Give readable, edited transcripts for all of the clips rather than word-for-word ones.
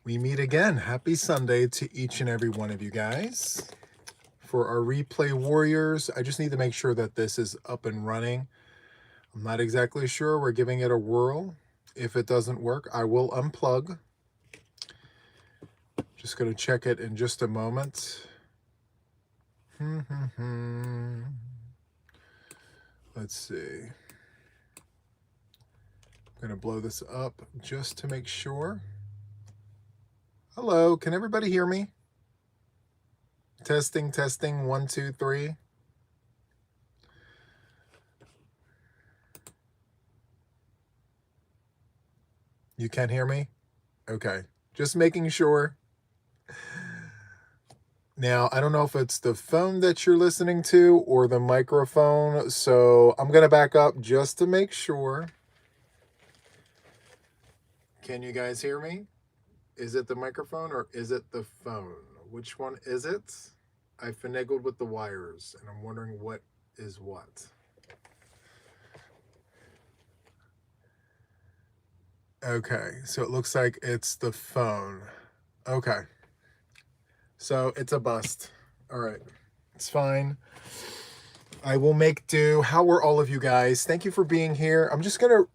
We meet again. Happy Sunday to each and every one of you guys. For our replay warriors, I just need to make sure that this is up and running. I'm not exactly sure. We're giving it a whirl. If it doesn't work, I will unplug. Just going to check it in just a moment. Let's see. I'm going to blow this up just to make sure. Hello, can everybody hear me? Testing, testing, 1, 2, 3. You can't hear me? Okay, just making sure. Now, I don't know if it's the phone that you're listening to or the microphone, so I'm going to back up just to make sure. Can you guys hear me? Is it the microphone or is it the phone? Which one is it? I finagled with the wires, and I'm wondering what is what. Okay, so it looks like it's the phone. Okay. So it's a bust. All right. It's fine. I will make do. How are all of you guys? Thank you for being here. I'm just going to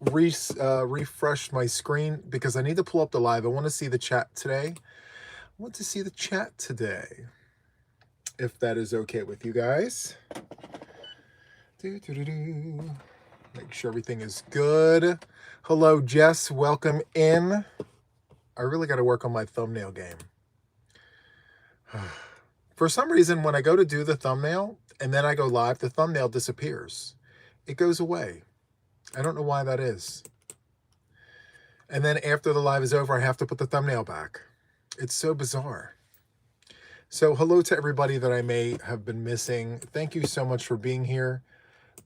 refresh my screen because I need to pull up the live. I want to see the chat today. I want to see the chat today, if that is okay with you guys. Make sure everything is good. Hello, Jess. Welcome in. I really got to work on my thumbnail game. For some reason, when I go to do the thumbnail and then I go live, the thumbnail disappears. It goes away. I don't know why that is. And then after the live is over, I have to put the thumbnail back. It's so bizarre. So hello to everybody that I may have been missing. Thank you so much for being here.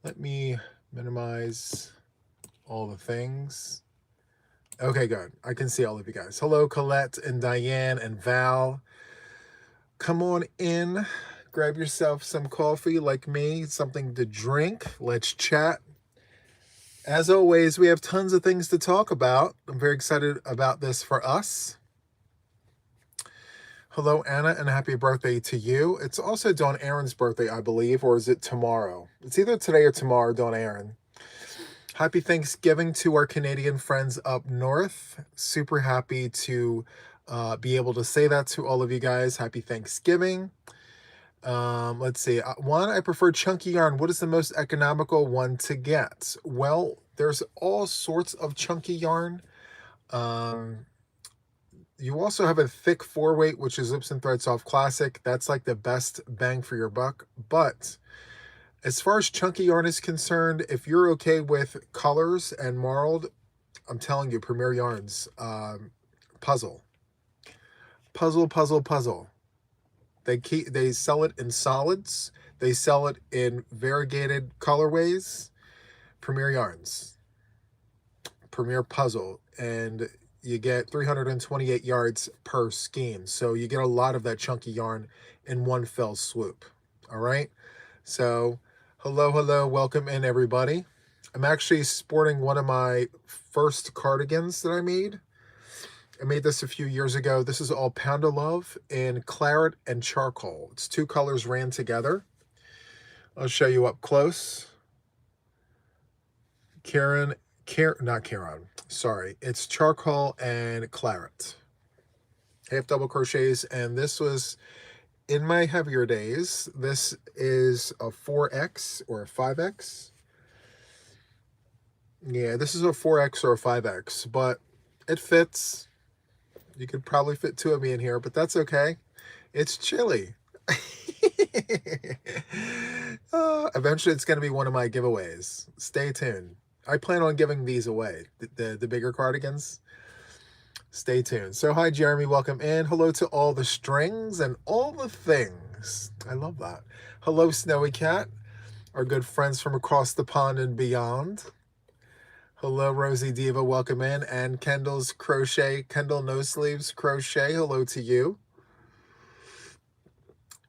Let me minimize all the things. Okay, good. I can see all of you guys. Hello, Colette and Diane and Val. Come on in. Grab yourself some coffee like me, something to drink. Let's chat. As always, we have tons of things to talk about. I'm very excited about this for us. Hello, Anna, and happy birthday to you. It's also Dawn Aaron's birthday, I believe, or is it tomorrow? It's either today or tomorrow, Dawn Aaron. Happy Thanksgiving to our Canadian friends up north. Super happy to be able to say that to all of you guys. Happy Thanksgiving. Let's see. One, I prefer chunky yarn. What is the most economical one to get? Well, there's all sorts of chunky yarn. You also have a thick 4-weight, which is Lips and Thread Soft Classic. That's like the best bang for your buck. But as far as chunky yarn is concerned, if you're okay with colors and marled, I'm telling you, Premier Yarns, puzzle. They sell it in solids. They sell it in variegated colorways. Premier Yarns. Premier Puzzle. And you get 328 yards per skein. So you get a lot of that chunky yarn in one fell swoop. All right. So hello. Welcome in, everybody. I'm actually sporting one of my first cardigans that I made. I made this a few years ago. This is all Pound of Love in claret and charcoal. It's 2 colors ran together. I'll show you up close. Not Karen. Sorry. It's charcoal and claret. Half double crochets. And this was in my heavier days. This is a 4X or a 5X. Yeah, this is a 4X or a 5X, but it fits. You could probably fit 2 of me in here, but that's okay. It's chilly. Eventually, it's going to be one of my giveaways. Stay tuned. I plan on giving these away, the bigger cardigans. Stay tuned. So hi, Jeremy. Welcome in. Hello to all the strings and all the things. I love that. Hello, Snowy Cat, our good friends from across the pond and beyond. Hello, Rosie Diva. Welcome in. And Kendall's Crochet. Kendall No Sleeves Crochet. Hello to you.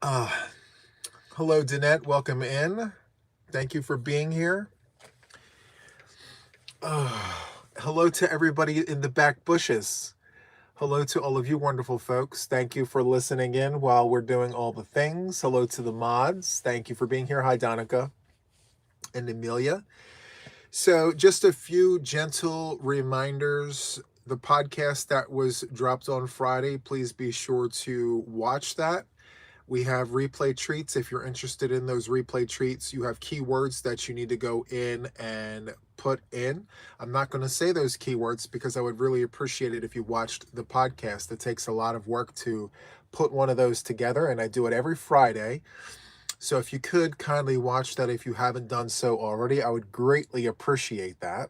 Hello, Danette. Welcome in. Thank you for being here. Hello to everybody in the back bushes. Hello to all of you wonderful folks. Thank you for listening in while we're doing all the things. Hello to the mods. Thank you for being here. Hi, Donica and Amelia. So just a few gentle reminders. The podcast that was dropped on Friday, please be sure to watch that. We have replay treats. If you're interested in those replay treats, you have keywords that you need to go in and put in. I'm not going to say those keywords because I would really appreciate it if you watched the podcast. It takes a lot of work to put one of those together, and I do it every Friday. So if you could kindly watch that if you haven't done so already, I would greatly appreciate that.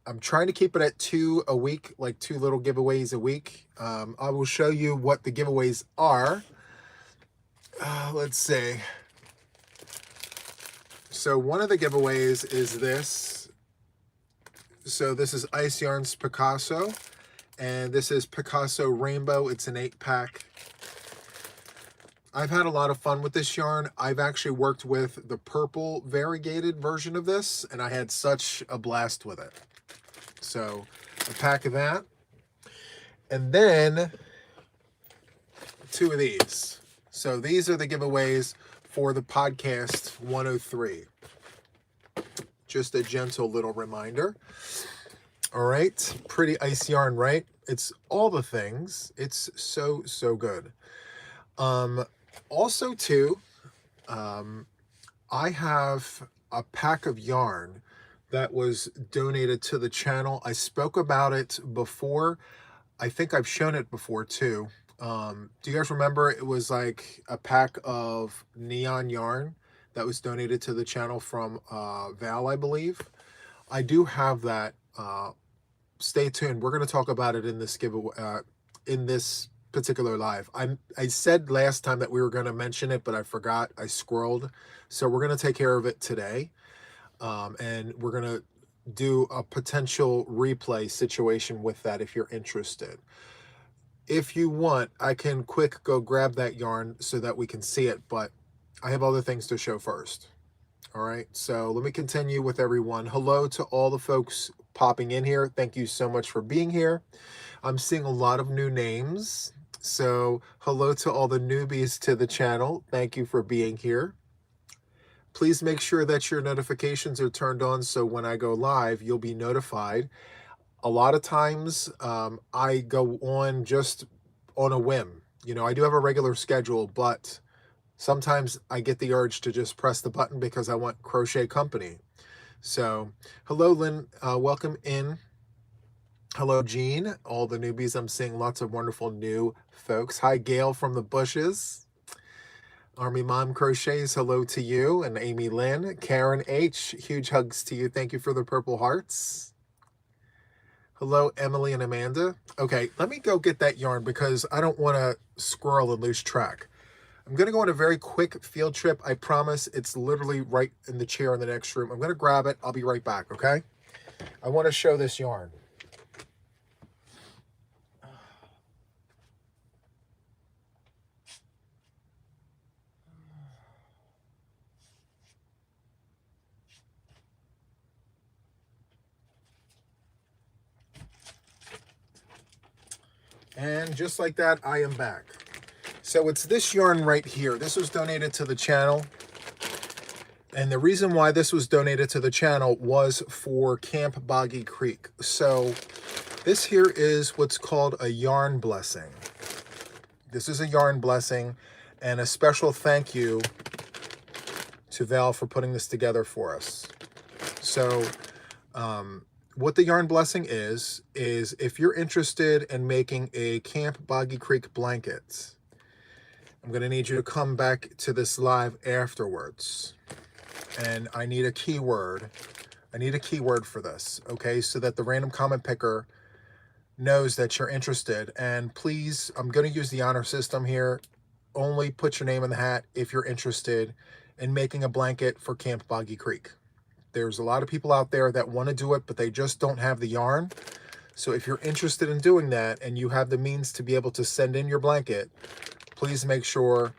I'm trying to keep it at 2 a week, like 2 little giveaways a week. I will show you what the giveaways are. Let's see. So one of the giveaways is this. So this is Ice Yarns Picasso, and this is Picasso Rainbow. It's an 8-pack. I've had a lot of fun with this yarn. I've actually worked with the purple variegated version of this, and I had such a blast with it. So a pack of that. And then 2 of these. So these are the giveaways for the podcast 103. Just a gentle little reminder. All right. Pretty ice yarn, right? It's all the things. It's so, so good. Also too, I have a pack of yarn that was donated to the channel. I spoke about it before. I think I've shown it before too. Do you guys remember? It was like a pack of neon yarn that was donated to the channel from Val, I believe. I do have that. Stay tuned. We're going to talk about it in this giveaway, in this particular live. I said last time that we were going to mention it, but I forgot. I scrolled. So we're going to take care of it today. And we're going to do a potential replay situation with that if you're interested. If you want, I can quick go grab that yarn so that we can see it, but I have other things to show first. All right, so let me continue with everyone. Hello to all the folks popping in here. Thank you so much for being here. I'm seeing a lot of new names. So hello to all the newbies to the channel. Thank you for being here. Please make sure that your notifications are turned on so when I go live, you'll be notified. A lot of times I go on just on a whim. You know, I do have a regular schedule, but sometimes I get the urge to just press the button because I want crochet company. So hello, Lynn. Welcome in. Hello, Jean. All the newbies. I'm seeing lots of wonderful new folks. Hi, Gail from the bushes. Army Mom Crochets, hello to you. And Amy Lynn. Karen H, huge hugs to you. Thank you for the purple hearts. Hello, Emily and Amanda. Okay, let me go get that yarn because I don't want to squirrel and lose track. I'm going to go on a very quick field trip. I promise. It's literally right in the chair in the next room. I'm going to grab it. I'll be right back, okay? I want to show this yarn. And just like that, I am back. So it's this yarn right here. This was donated to the channel. And the reason why this was donated to the channel was for Camp Boggy Creek. So this here is what's called a yarn blessing. This is a yarn blessing, and a special thank you to Val for putting this together for us. So what the yarn blessing is if you're interested in making a Camp Boggy Creek blanket, I'm going to need you to come back to this live afterwards. And I need a keyword. I need a keyword for this, okay? So that the random comment picker knows that you're interested. And please, I'm going to use the honor system here. Only put your name in the hat if you're interested in making a blanket for Camp Boggy Creek. There's a lot of people out there that want to do it, but they just don't have the yarn. So if you're interested in doing that and you have the means to be able to send in your blanket, please make sure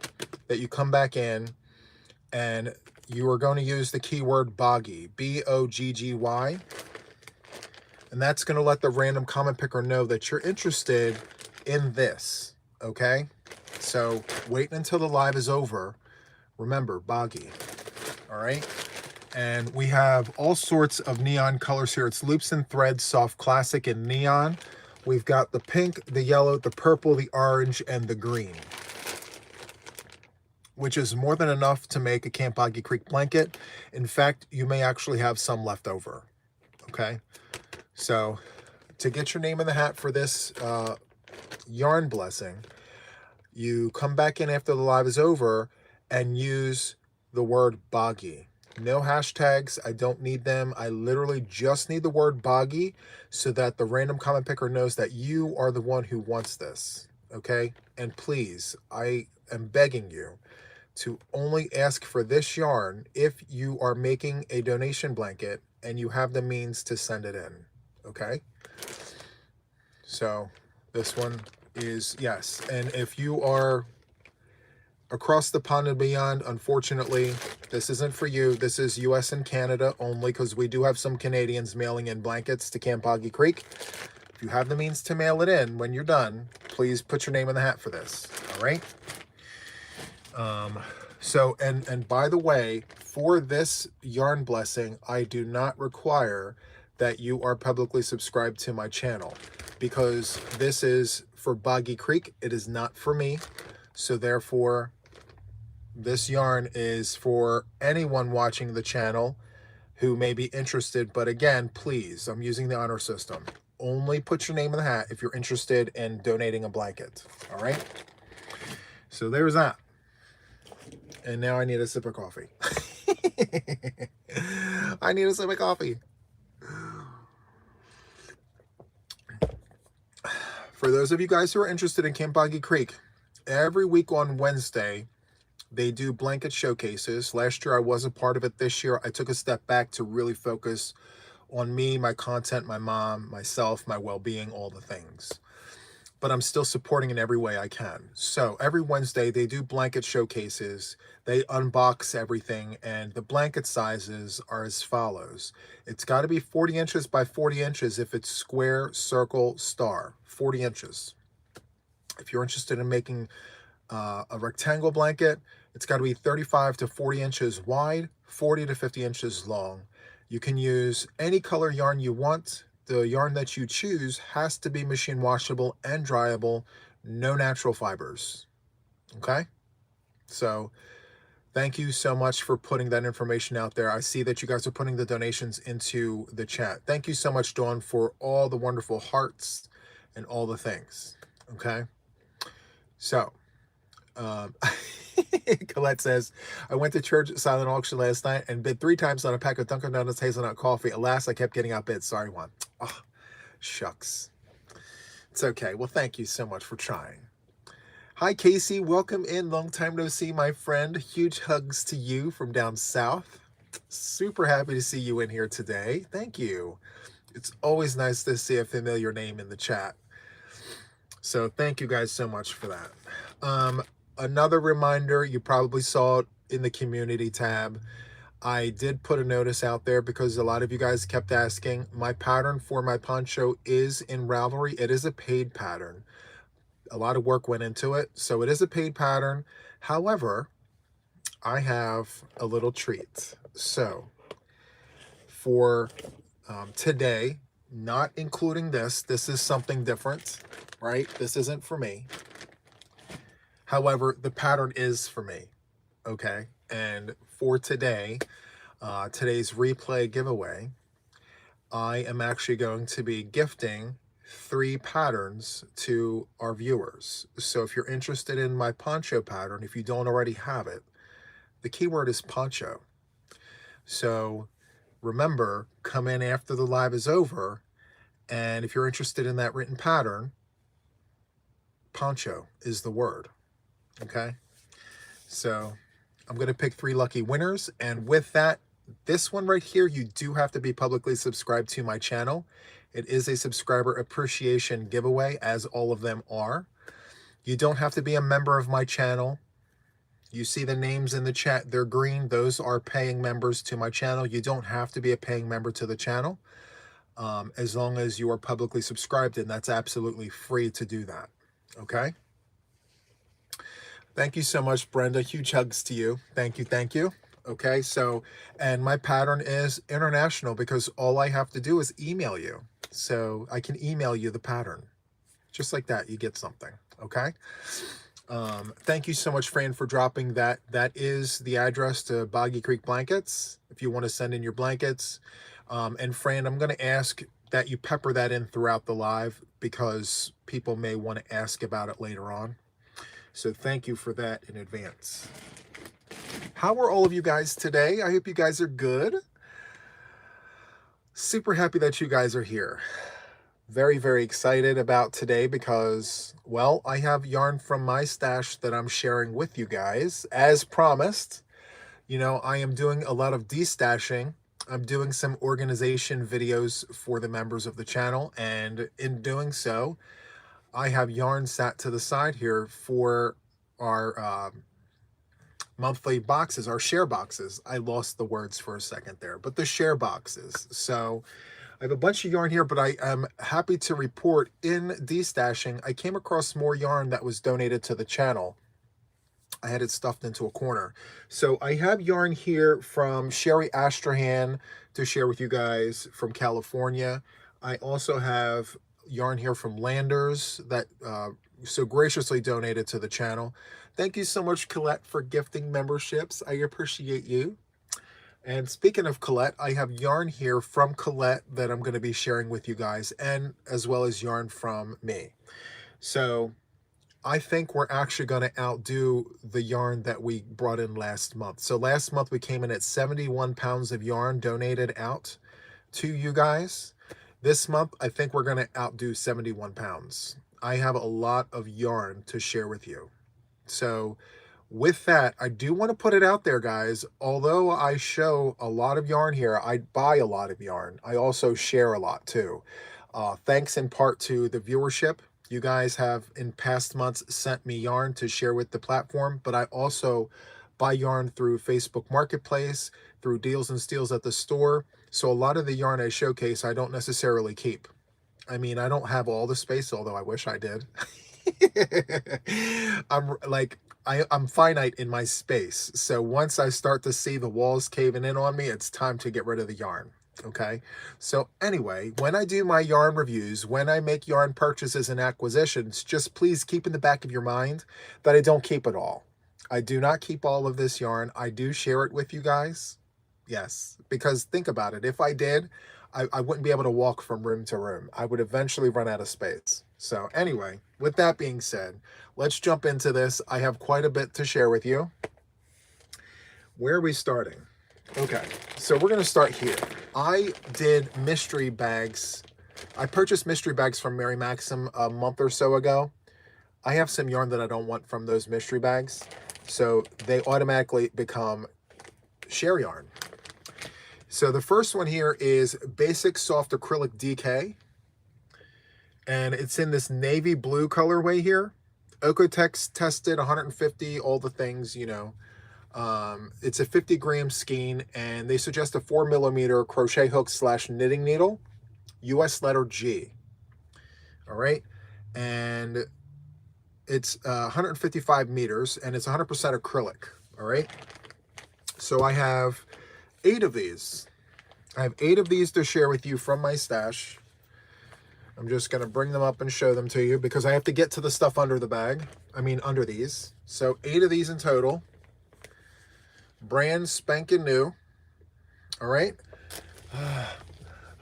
that you come back in and you are going to use the keyword Boggy, B-O-G-G-Y. And that's going to let the random comment picker know that you're interested in this, okay? So wait until the live is over. Remember, Boggy, all right? And we have all sorts of neon colors here. It's loops and threads, soft classic, and neon. We've got the pink, the yellow, the purple, the orange, and the green, which is more than enough to make a Camp Boggy Creek blanket. In fact, you may actually have some left over, okay? So to get your name in the hat for this yarn blessing, you come back in after the live is over and use the word Boggy. No hashtags. I don't need them. I literally just need the word Boggy so that the random comment picker knows that you are the one who wants this, okay? And please, I am begging you to only ask for this yarn if you are making a donation blanket and you have the means to send it in, okay? So this one is, yes. And if you are across the pond and beyond, unfortunately, this isn't for you. This is US and Canada only, because we do have some Canadians mailing in blankets to Camp Boggy Creek. If you have the means to mail it in when you're done, please put your name in the hat for this, all right? So, and by the way, for this yarn blessing, I do not require that you are publicly subscribed to my channel, because this is for Boggy Creek. It is not for me. So therefore, this yarn is for anyone watching the channel who may be interested. But again, please, I'm using the honor system. Only put your name in the hat if you're interested in donating a blanket. All right? So there's that. And now I need a sip of coffee. I need a sip of coffee. For those of you guys who are interested in Camp Boggy Creek, every week on Wednesday, they do blanket showcases. Last year, I was a part of it. This year, I took a step back to really focus on me, my content, my mom, myself, my well-being, all the things. But I'm still supporting in every way I can. So every Wednesday, they do blanket showcases. They unbox everything, and the blanket sizes are as follows. It's got to be 40 inches by 40 inches if it's square, circle, star, 40 inches. If you're interested in making a rectangle blanket, it's got to be 35 to 40 inches wide, 40 to 50 inches long. You can use any color yarn you want. The yarn that you choose has to be machine washable and dryable, no natural fibers. Okay? So thank you so much for putting that information out there. I see that you guys are putting the donations into the chat. Thank you so much, Dawn, for all the wonderful hearts and all the things. Okay? So, Colette says, I went to church at silent auction last night and bid 3 times on a pack of Dunkin' Donuts hazelnut coffee. Alas, I kept getting outbid. Sorry, Juan. Oh, shucks. It's okay. Well, thank you so much for trying. Hi, Casey. Welcome in. Long time no see, my friend. Huge hugs to you from down south. Super happy to see you in here today. Thank you. It's always nice to see a familiar name in the chat. So thank you guys so much for that. Another reminder, you probably saw it in the community tab. I did put a notice out there because a lot of you guys kept asking. My pattern for my poncho is in Ravelry. It is a paid pattern. A lot of work went into it, so it is a paid pattern. However, I have a little treat. So for today, not including this is something different, right? This isn't for me. However, the pattern is for me, okay? And for today, today's replay giveaway, I am actually going to be gifting 3 patterns to our viewers. So if you're interested in my poncho pattern, if you don't already have it, the keyword is poncho. So remember, come in after the live is over, and if you're interested in that written pattern, poncho is the word. Okay, so I'm going to pick 3 lucky winners. And with that, this one right here, you do have to be publicly subscribed to my channel. It is a subscriber appreciation giveaway, as all of them are. You don't have to be a member of my channel. You see the names in the chat, they're green. Those are paying members to my channel. You don't have to be a paying member to the channel. as long as you are publicly subscribed, and that's absolutely free to do that. Okay. Thank you so much, Brenda. Huge hugs to you. Thank you. Thank you. Okay. So, and my pattern is international because all I have to do is email you. So I can email you the pattern. Just like that, you get something. Okay. Thank you so much, Fran, for dropping that. That is the address to Boggy Creek Blankets if you want to send in your blankets. And Fran, I'm going to ask that you pepper that in throughout the live because people may want to ask about it later on. So thank you for that in advance. How are all of you guys today? I hope you guys are good. Super happy that you guys are here. Very, very excited about today because, well, I have yarn from my stash that I'm sharing with you guys as promised. You know, I am doing a lot of destashing. I'm doing some organization videos for the members of the channel, and in doing so, I have yarn sat to the side here for our monthly boxes, our share boxes. I lost the words for a second there, but the share boxes. So I have a bunch of yarn here, but I am happy to report in destashing, I came across more yarn that was donated to the channel. I had it stuffed into a corner. So I have yarn here from Sherry Astrahan to share with you guys from California. I also have yarn here from Landers that so graciously donated to the channel. Thank you so much, Colette, for gifting memberships. I appreciate you. And speaking of Colette, I have yarn here from Colette that I'm going to be sharing with you guys, and as well as yarn from me. So I think we're actually going to outdo the yarn that we brought in last month. So last month we came in at 71 pounds of yarn donated out to you guys. This month, I think we're going to outdo 71 pounds. I have a lot of yarn to share with you. So with that, I do want to put it out there, guys. Although I show a lot of yarn here, I buy a lot of yarn. I also share a lot too. Thanks in part to the viewership. You guys have in past months sent me yarn to share with the platform, but I also buy yarn through Facebook Marketplace, through deals and steals at the store. So a lot of the yarn I showcase, I don't necessarily keep. I mean, I don't have all the space, although I wish I did. I'm finite in my space. So once I start to see the walls caving in on me, it's time to get rid of the yarn. Okay. So anyway, when I do my yarn reviews, when I make yarn purchases and acquisitions, just please keep in the back of your mind that I don't keep it all. I do not keep all of this yarn. I do share it with you guys. Yes, because think about it. If I did, I wouldn't be able to walk from room to room. I would eventually run out of space. So anyway, with that being said, let's jump into this. I have quite a bit to share with you. Where are we starting? Okay, so we're going to start here. I did mystery bags. I purchased mystery bags from Mary Maxim a month or so ago. I have some yarn that I don't want from those mystery bags, so they automatically become share yarn. So the first one here is Basic Soft Acrylic DK, and it's in this navy blue colorway here. Okotex tested, 150, all the things, you know. It's a 50-gram skein, and they suggest a 4mm crochet hook / knitting needle, US letter G. All right, and it's 155 meters, and it's 100% acrylic. All right, so I have 8 of these. I have 8 of these to share with you from my stash. I'm just going to bring them up and show them to you because I have to get to the stuff under the bag. I mean, under these. So 8 of these in total. Brand spanking new. All right.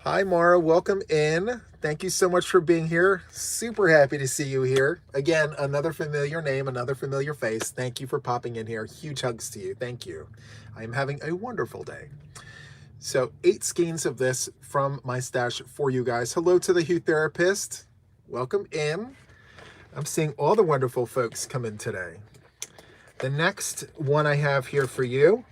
Hi, Mara. Welcome in. Thank you so much for being here. Super happy to see you here. Again, another familiar name, another familiar face. Thank you for popping in here. Huge hugs to you. Thank you. I am having a wonderful day. So 8 skeins of this from my stash for you guys. Hello to the Hue Therapist. Welcome in. I'm seeing all the wonderful folks come in today. The next one I have here for you,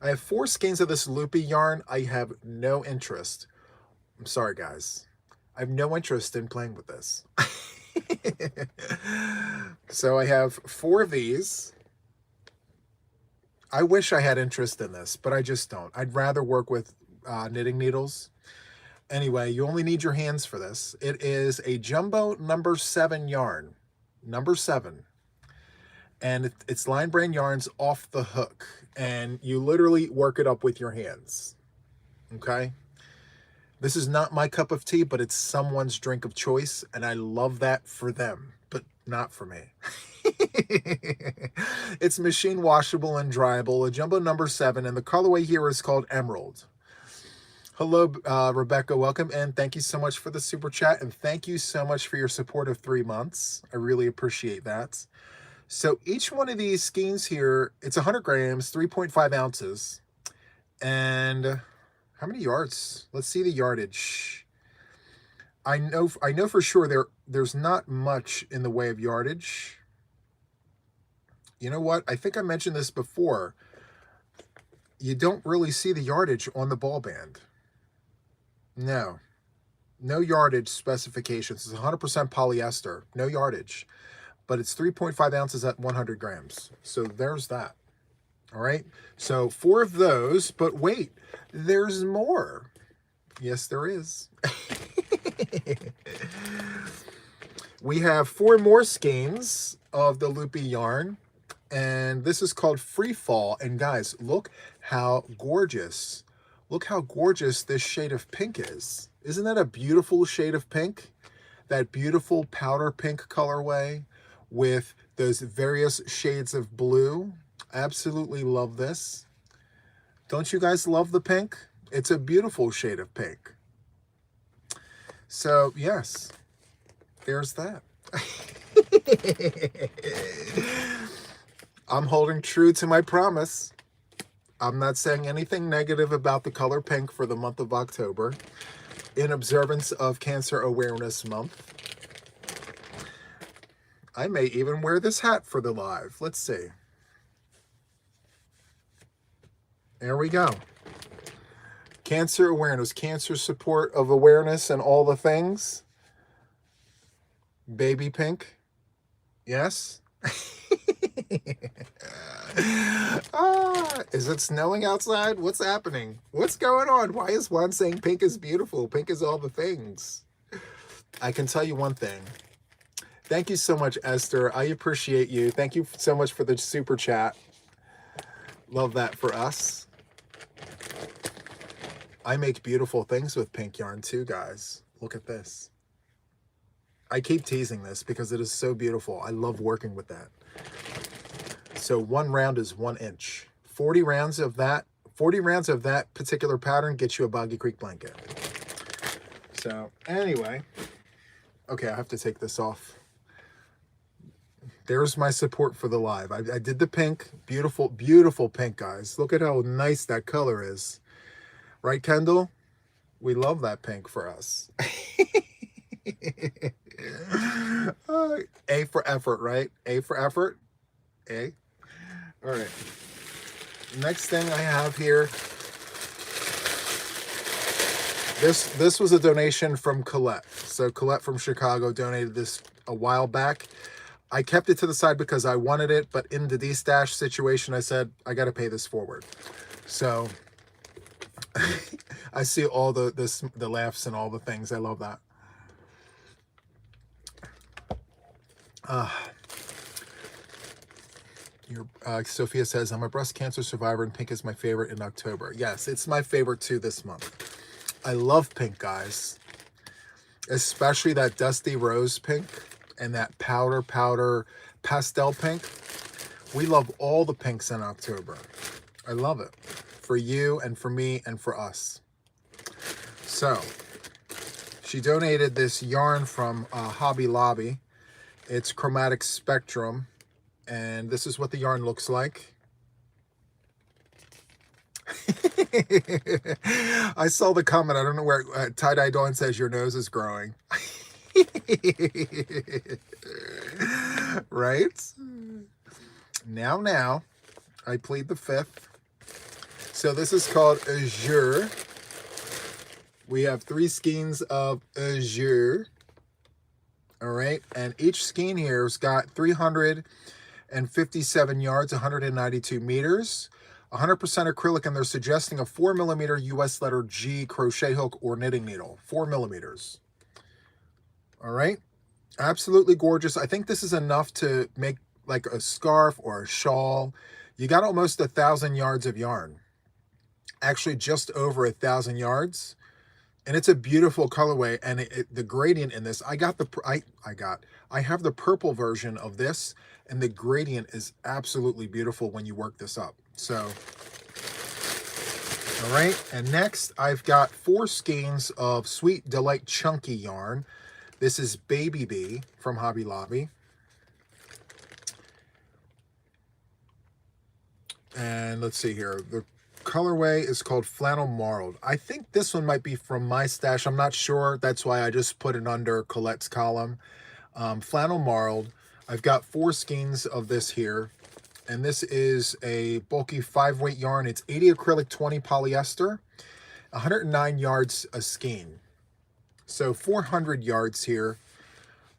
I have 4 skeins of this loopy yarn. I have no interest. I'm sorry, guys. I have no interest in playing with this. So I have 4 of these. I wish I had interest in this, but I just don't. I'd rather work with knitting needles. Anyway, you only need your hands for this. It is a jumbo number 7 yarn. Number 7. And it's Line Brand yarns off the hook. And you literally work it up with your hands. Okay? This is not my cup of tea, but it's someone's drink of choice. And I love that for them, but not for me. It's machine washable and dryable. A jumbo number 7. And the colorway here is called Emerald. Hello, Rebecca. Welcome. And thank you so much for the super chat. And thank you so much for your support of 3 months. I really appreciate that. So each one of these skeins here, it's 100 grams, 3.5 ounces. And how many yards? Let's see the yardage. I know for sure there's not much in the way of yardage. You know what? I think I mentioned this before. You don't really see the yardage on the ball band. No yardage specifications. It's 100% polyester, no yardage. But it's 3.5 ounces at 100 grams. So there's that. All right. So 4 of those, but wait, there's more. Yes, there is. We have 4 more skeins of the loopy yarn. And this is called Free Fall. And guys, look how gorgeous. Look how gorgeous this shade of pink is. Isn't that a beautiful shade of pink? That beautiful powder pink colorway with those various shades of blue. Absolutely love this. Don't you guys love the pink? It's a beautiful shade of pink. So yes, there's that. I'm holding true to my promise. I'm not saying anything negative about the color pink for the month of October in observance of Cancer Awareness Month. I may even wear this hat for the live. Let's see. There we go. Cancer awareness, cancer support of awareness and all the things. Baby pink. Yes. Is it snowing outside? What's happening? What's going on? Why is Juan saying pink is beautiful? Pink is all the things. I can tell you one thing. Thank you so much, Esther. I appreciate you. Thank you so much for the super chat. Love that for us. I make beautiful things with pink yarn too, guys. Look at this. I keep teasing this because it is so beautiful. I love working with that. So 1 round is 1 inch. 40 rounds of that particular pattern gets you a Boggy Creek blanket. So anyway, okay, I have to take this off. There's my support for the live. I did the pink. Beautiful, beautiful pink, guys. Look at how nice that color is. Right, Kendall? We love that pink for us. A for effort, right? A for effort. A. All right. Next thing I have here. This was a donation from Colette. So Colette from Chicago donated this a while back. I kept it to the side because I wanted it, but in the D-stash situation, I said, I got to pay this forward. So I see all the laughs and all the things. I love that. Sophia says, I'm a breast cancer survivor and pink is my favorite in October. Yes, it's my favorite too this month. I love pink, guys. Especially that dusty rose pink and that powder pastel pink. We love all the pinks in October. I love it. For you and for me and for us. So, she donated this yarn from Hobby Lobby. It's Chromatic Spectrum. And this is what the yarn looks like. I saw the comment. I don't know where Tie-Dye Dawn says your nose is growing. Right? Now, I plead the fifth. So this is called Azure. We have 3 skeins of Azure. All right. And each skein here has got 357 yards, 192 meters. 100% acrylic, and they're suggesting a 4mm US letter G crochet hook or knitting needle. 4mm. All right. Absolutely gorgeous. I think this is enough to make like a scarf or a shawl. You got almost 1,000 yards of yarn. Actually, just over 1,000 yards. And it's a beautiful colorway, and the gradient in this, I have the purple version of this, and the gradient is absolutely beautiful when you work this up. So, all right, and next I've got 4 skeins of Sweet Delight Chunky yarn. This is Baby Bee from Hobby Lobby. And let's see here, the colorway is called Flannel Marled. I think this one might be from my stash. I'm not sure. That's why I just put it under Colette's column. Flannel Marled. I've got 4 skeins of this here. And this is a bulky 5-weight yarn. It's 80 acrylic, 20 polyester, 109 yards a skein. So 400 yards here.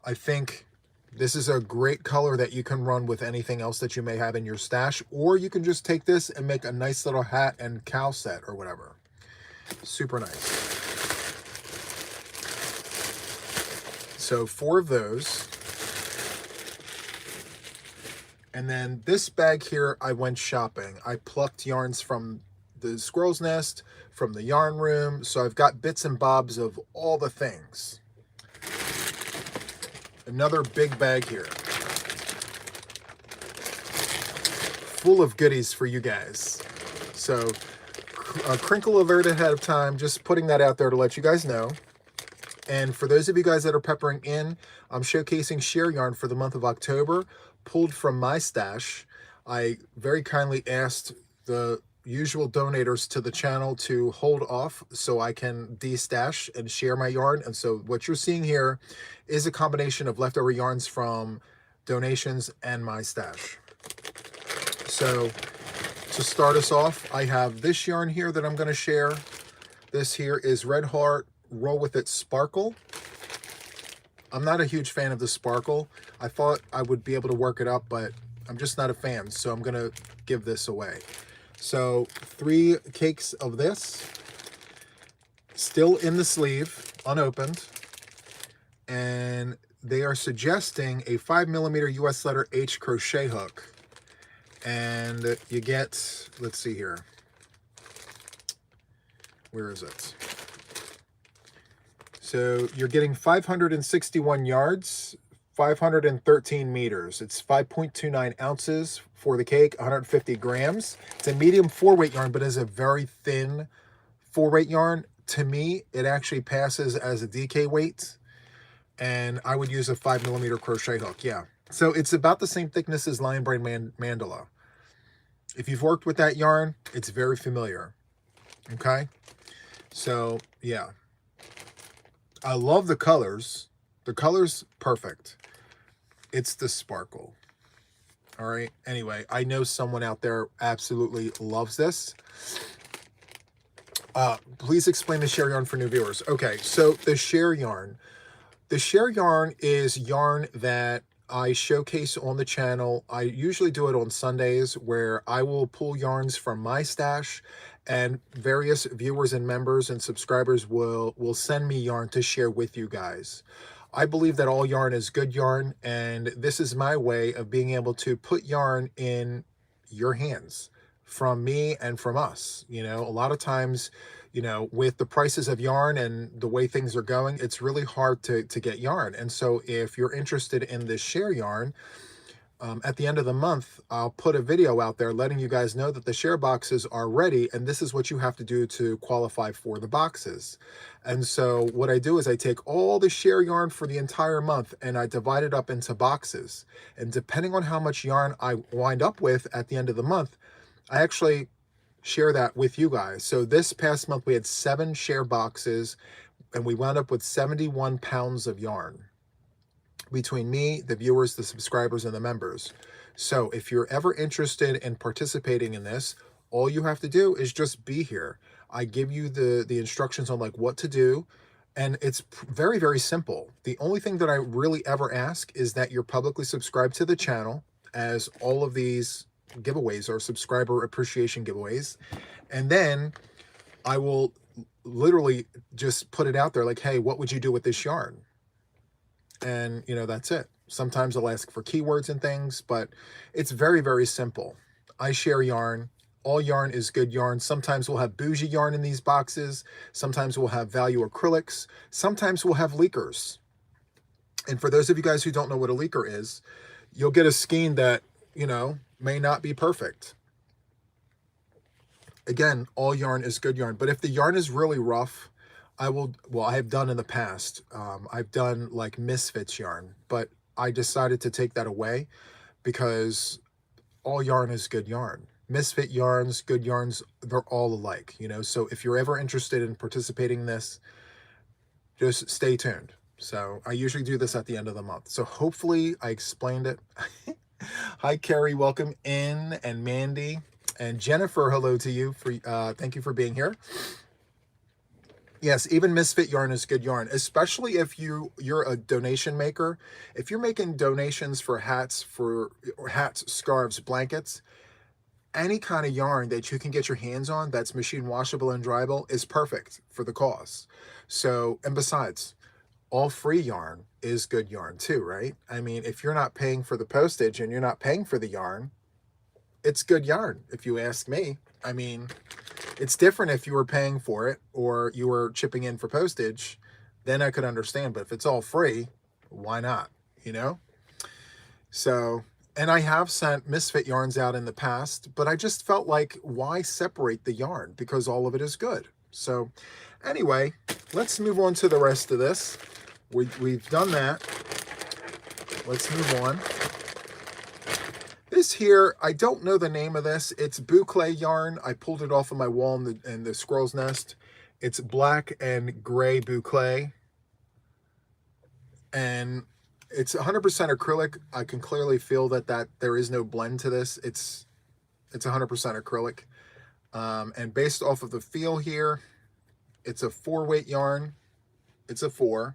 I think this is a great color that you can run with anything else that you may have in your stash, or you can just take this and make a nice little hat and cowl set or whatever. Super nice. So 4 of those. And then this bag here, I went shopping. I plucked yarns from the Squirrel's Nest, from the yarn room. So I've got bits and bobs of all the things. Another big bag here, full of goodies for you guys. So a crinkle alert ahead of time, just putting that out there to let you guys know. And for those of you guys that are peppering in, I'm showcasing share yarn for the month of October, pulled from my stash. I very kindly asked the usual donators to the channel to hold off so I can de-stash and share my yarn. And so what you're seeing here is a combination of leftover yarns from donations and my stash. So to start us off, I have this yarn here that I'm going to share. This here is Red Heart Roll With It Sparkle. I'm not a huge fan of the sparkle. I thought I would be able to work it up, but I'm just not a fan, so I'm going to give this away. So 3 cakes of this, still in the sleeve, unopened, and they are suggesting a 5mm US letter H crochet hook. And you get, let's see here, where is it? So you're getting 561 yards, 513 meters. It's 5.29 ounces for the cake, 150 grams. It's a medium 4-weight yarn, but is a very thin 4-weight yarn. To me, it actually passes as a DK weight, and I would use a 5mm crochet hook, yeah. So it's about the same thickness as Lion Brain Mandala. If you've worked with that yarn, it's very familiar, okay? So, yeah. I love the colors. The color's perfect. It's the sparkle. All right. Anyway, I know someone out there absolutely loves this. Please explain the share yarn for new viewers. Okay, so the share yarn. The share yarn is yarn that I showcase on the channel. I usually do it on Sundays, where I will pull yarns from my stash, and various viewers and members and subscribers will send me yarn to share with you guys. I believe that all yarn is good yarn, and this is my way of being able to put yarn in your hands from me and from us. You know, a lot of times, you know, with the prices of yarn and the way things are going, it's really hard to get yarn. And so if you're interested in this share yarn, at the end of the month, I'll put a video out there letting you guys know that the share boxes are ready, and this is what you have to do to qualify for the boxes. And so what I do is I take all the share yarn for the entire month and I divide it up into boxes. And depending on how much yarn I wind up with at the end of the month, I actually share that with you guys. So this past month we had 7 share boxes, and we wound up with 71 pounds of yarn between me, the viewers, the subscribers, and the members. So if you're ever interested in participating in this, all you have to do is just be here. I give you the instructions on like what to do, and it's very, very simple. The only thing that I really ever ask is that you're publicly subscribed to the channel, as all of these giveaways or subscriber appreciation giveaways. And then I will literally just put it out there like, hey, what would you do with this yarn? And, you know, that's it. Sometimes I'll ask for keywords and things, but it's very, very simple. I share yarn. All yarn is good yarn. Sometimes we'll have bougie yarn in these boxes. Sometimes we'll have value acrylics. Sometimes we'll have leakers. And for those of you guys who don't know what a leaker is, you'll get a skein that, you know, may not be perfect. Again, all yarn is good yarn. But if the yarn is really rough, I have done in the past. I've done like misfits yarn, but I decided to take that away because all yarn is good yarn. Misfit yarns, good yarns, they're all alike, you know? So if you're ever interested in participating in this, just stay tuned. So I usually do this at the end of the month. So hopefully I explained it. Hi, Carrie, welcome in, and Mandy. And Jennifer, hello to you. Thank you for being here. Yes, even misfit yarn is good yarn, especially if you're a donation maker. If you're making donations for hats, scarves, blankets, any kind of yarn that you can get your hands on that's machine washable and dryable is perfect for the cause. So, and besides, all free yarn is good yarn too, right? I mean, if you're not paying for the postage and you're not paying for the yarn, it's good yarn, if you ask me. I mean, it's different if you were paying for it or you were chipping in for postage, then I could understand. But if it's all free, why not, you know? So, and I have sent misfit yarns out in the past, but I just felt like, why separate the yarn? Because all of it is good. So anyway, let's move on to the rest of this. We've done that. Let's move on. This here, I don't know the name of this. It's boucle yarn. I pulled it off of my wall in the squirrel's nest. It's black and gray boucle. And it's 100% acrylic. I can clearly feel that there is no blend to this. It's 100% acrylic. And based off of the feel here, it's a 4-weight yarn. It's a 4.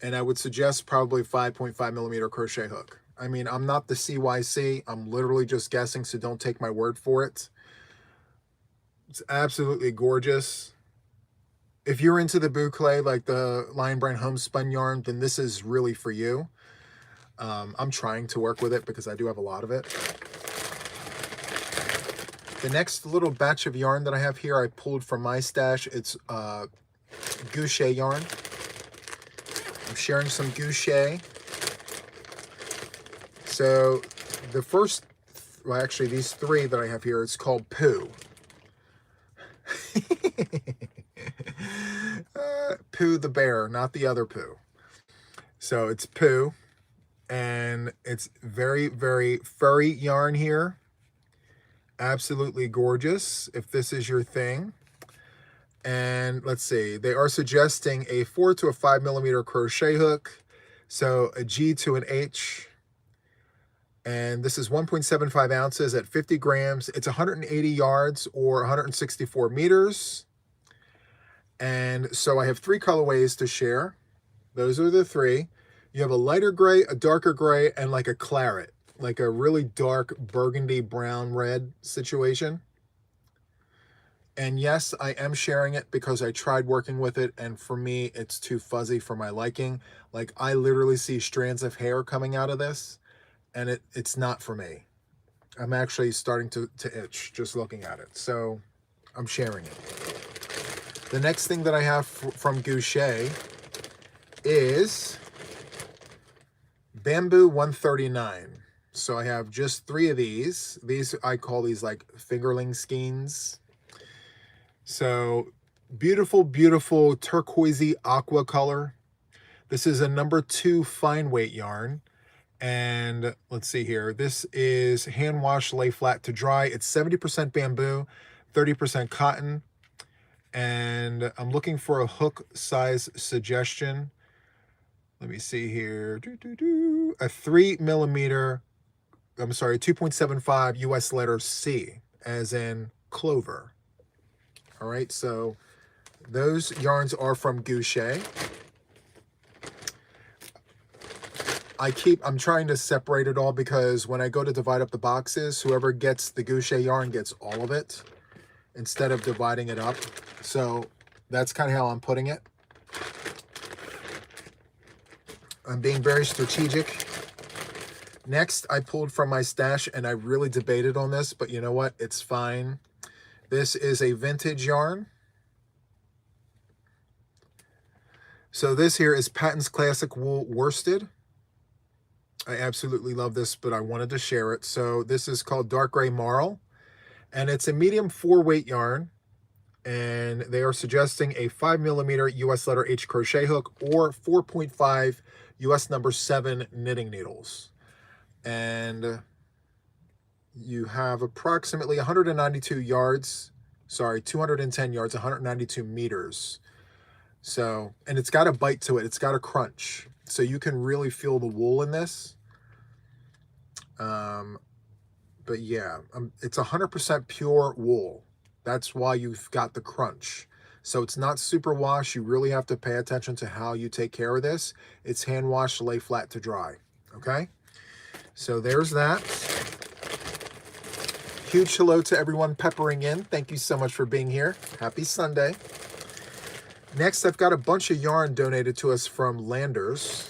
And I would suggest probably 5.5 millimeter crochet hook. I mean, I'm not the CYC. I'm literally just guessing, so don't take my word for it. It's absolutely gorgeous. If you're into the boucle, like the Lion Brand homespun yarn, then this is really for you. I'm trying to work with it because I do have a lot of it. The next little batch of yarn that I have here, I pulled from my stash. It's gouache yarn. I'm sharing some gouache. So the first, well, actually these 3 that I have here, it's called Pooh. Pooh the bear, not the other Pooh. So it's Pooh, and it's very, very furry yarn here. Absolutely gorgeous, if this is your thing. And let's see, they are suggesting a 4 to a 5 millimeter crochet hook. So a G to an H. And this is 1.75 ounces at 50 grams. It's 180 yards or 164 meters. And so I have 3 colorways to share. Those are the 3. You have a lighter gray, a darker gray, and like a claret, like a really dark burgundy brown red situation. And yes, I am sharing it because I tried working with it, and for me, it's too fuzzy for my liking. Like, I literally see strands of hair coming out of this, and it's not for me. I'm actually starting to itch just looking at it. So I'm sharing it. The next thing that I have from Gouache is Bamboo 139. So I have just 3 of these. These, I call these like fingerling skeins. So beautiful, beautiful turquoisey aqua color. This is a number 2 fine weight yarn. And let's see here. This is hand wash, lay flat to dry. It's 70% bamboo, 30% cotton. And I'm looking for a hook size suggestion. Let me see here. A 3 millimeter, I'm sorry, 2.75 US letter C, as in clover. All right, so those yarns are from Gouache. I'm trying to separate it all because when I go to divide up the boxes, whoever gets the Goucher yarn gets all of it instead of dividing it up. So that's kind of how I'm putting it. I'm being very strategic. Next, I pulled from my stash, and I really debated on this, but you know what? It's fine. This is a vintage yarn. So this here is Patton's Classic Wool Worsted. I absolutely love this, but I wanted to share it. So this is called Dark Gray Marl, and it's a medium 4-weight yarn, and they are suggesting a 5mm US letter H crochet hook or 4.5 US number 7 knitting needles. And you have approximately 192 yards, sorry, 210 yards, 192 meters. So, and it's got a bite to it. It's got a crunch. So you can really feel the wool in this. But yeah, it's 100% pure wool. That's why you've got the crunch. So it's not super wash. You really have to pay attention to how you take care of this. It's hand wash, lay flat to dry. Okay? So there's that. Huge hello to everyone peppering in. Thank you so much for being here. Happy Sunday. Next, I've got a bunch of yarn donated to us from Landers.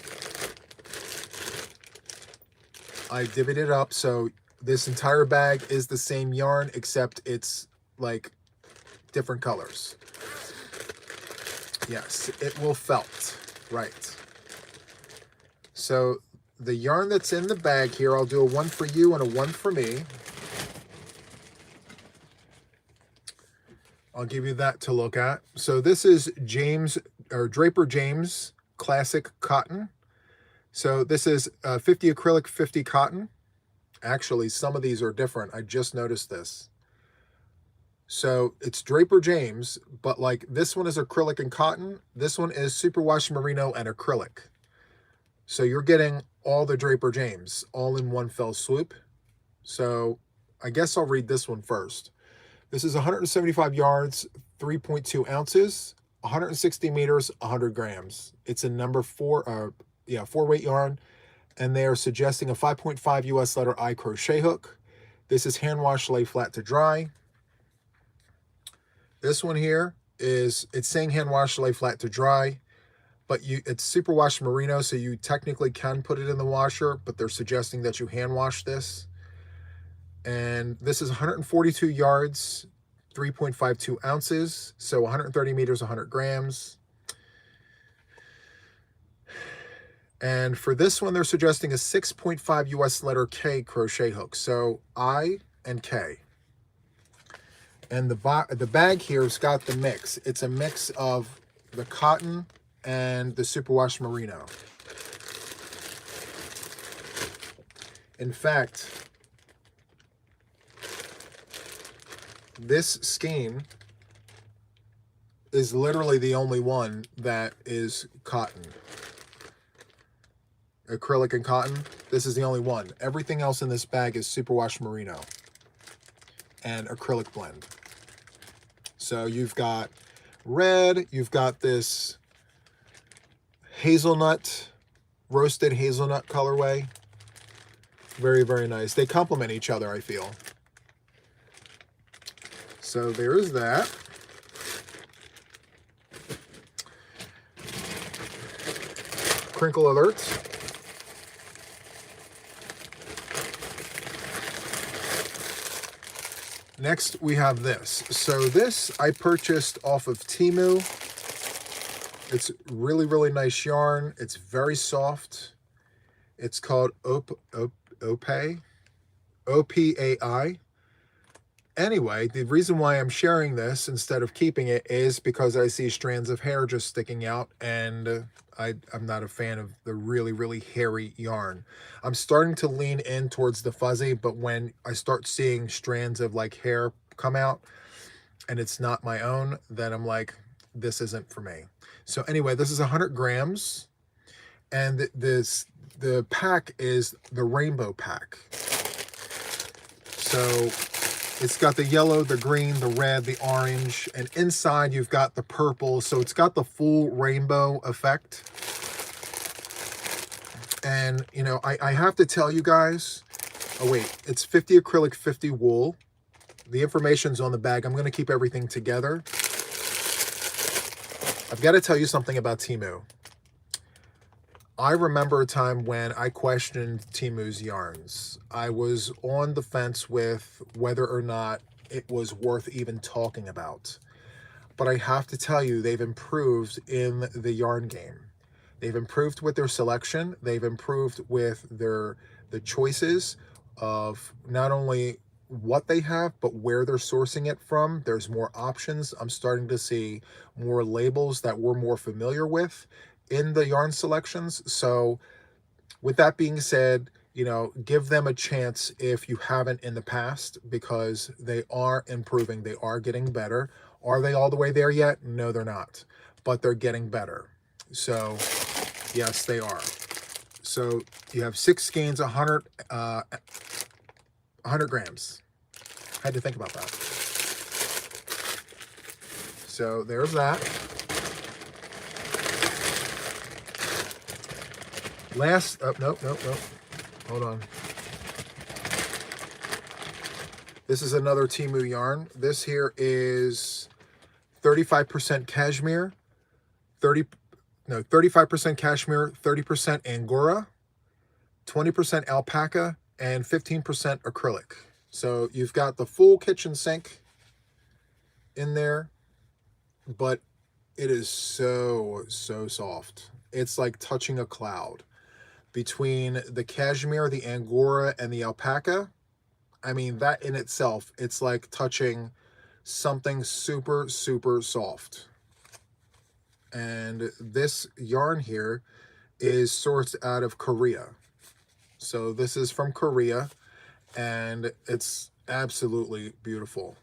I divvied it up, so this entire bag is the same yarn, except it's like different colors. Yes, it will felt. Right. So the yarn that's in the bag here, I'll do a one for you and a one for me. I'll give you that to look at. So this is Draper James Classic Cotton. So this is 50 acrylic, 50 cotton. Actually, some of these are different. I just noticed this. So it's Draper James, but like this one is acrylic and cotton. This one is superwash merino and acrylic. So you're getting all the Draper James all in one fell swoop. So I guess I'll read this one first. This is 175 yards, 3.2 ounces, 160 meters, 100 grams. It's a number 4-weight yarn, and they are suggesting a 5.5 US letter I crochet hook. This is hand wash, lay flat to dry. This one here it's saying hand wash, lay flat to dry, but it's superwash merino, so you technically can put it in the washer, but they're suggesting that you hand wash this. And this is 142 yards, 3.52 ounces, so 130 meters, 100 grams. And for this one, they're suggesting a 6.5 US letter K crochet hook, so I and K. And the bag here's got the mix. It's a mix of the cotton and the superwash merino. In fact, this skein is literally the only one that is cotton. Acrylic and cotton, this is the only one. Everything else in this bag is superwash merino and acrylic blend. So you've got red, you've got this hazelnut, roasted hazelnut colorway. Very, very nice. They complement each other, I feel. So there is that. Crinkle alert. Next, we have this. So this I purchased off of Temu. It's really, really nice yarn. It's very soft. It's called Opai. O-P-A-I. Anyway, the reason why I'm sharing this instead of keeping it is because I see strands of hair just sticking out, and I'm not a fan of the really, really hairy yarn. I'm starting to lean in towards the fuzzy, but when I start seeing strands of like hair come out and it's not my own, then I'm like, this isn't for me. So anyway, this is 100 grams, and the pack is the rainbow pack. So it's got the yellow, the green, the red, the orange, and inside you've got the purple. So it's got the full rainbow effect. And And, you know, I have to tell you guys, oh wait, it's 50 acrylic, 50 wool. The information's on the bag. I'm going to keep everything together. I've got to tell you something about Temu. I remember a time when I questioned Temu's yarns. I was on the fence with whether or not it was worth even talking about. But I have to tell you, they've improved in the yarn game. They've improved with their selection. They've improved with the choices of not only what they have, but where they're sourcing it from. There's more options. I'm starting to see more labels that we're more familiar with in the yarn selections. So with that being said, you know, give them a chance if you haven't in the past, because they are improving. They are getting better. Are they all the way there yet? No, they're not, but they're getting better. So yes, they are. So you have 6 skeins, 100 grams. I had to think about that. So there's that. Last, oh, nope. Hold on. This is another Temu yarn. This here is 35% cashmere, 35% cashmere, 30% Angora, 20% alpaca, and 15% acrylic. So you've got the full kitchen sink in there, but it is so soft. It's like touching a cloud. Between the cashmere, the Angora, and the alpaca, I mean, that in itself, it's like touching something super soft. And this yarn here is sourced out of Korea. So this is from Korea, and it's absolutely beautiful.